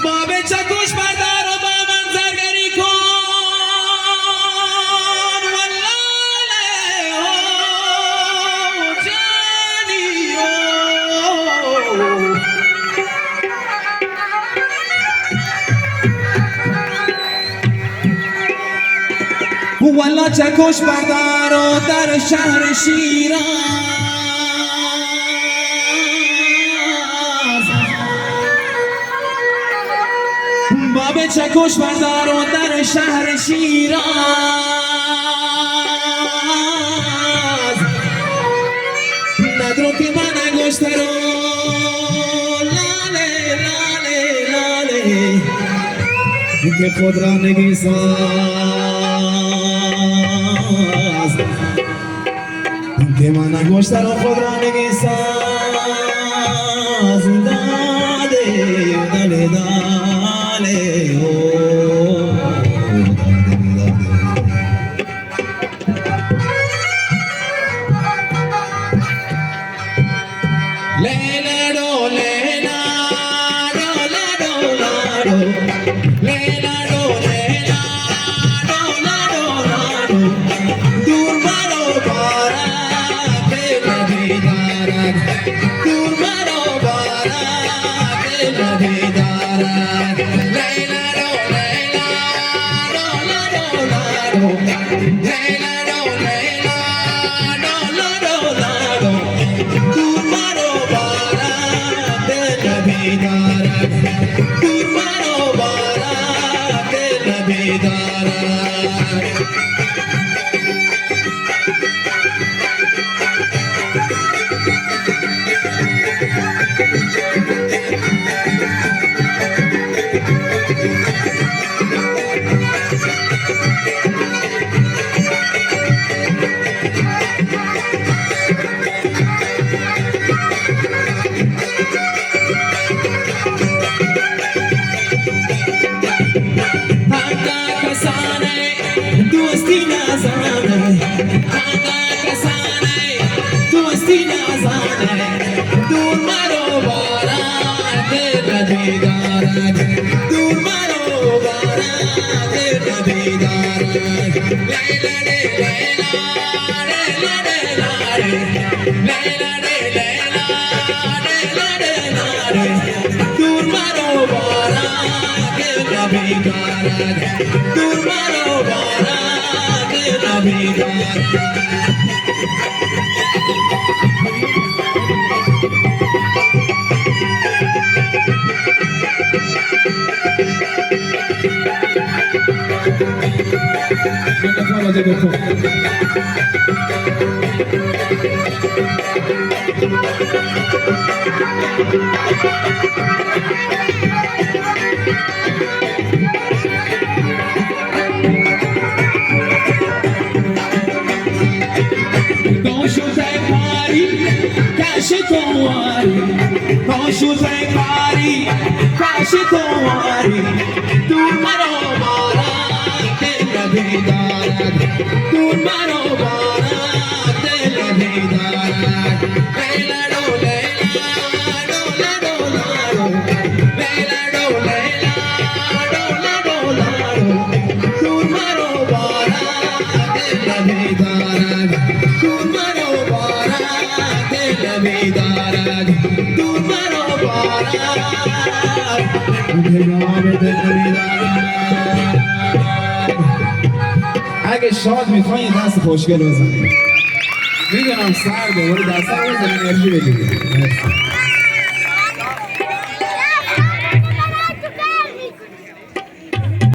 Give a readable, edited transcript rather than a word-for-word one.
باب چکش بردار و با من زرگری کن والله جانی والله چکش بردار و در شهر شیراز باب چکش بردار و در شهر شیراز ندرو که من انگشتر رو لاله لاله لاله که خود را نگی ساز که من انگشتر رو خود را نگی ساز داده داله داله اگه شاد میخواین دست خوشگل بزنید میدونم سرده ولی دست رو بزنید انرژی بگیرید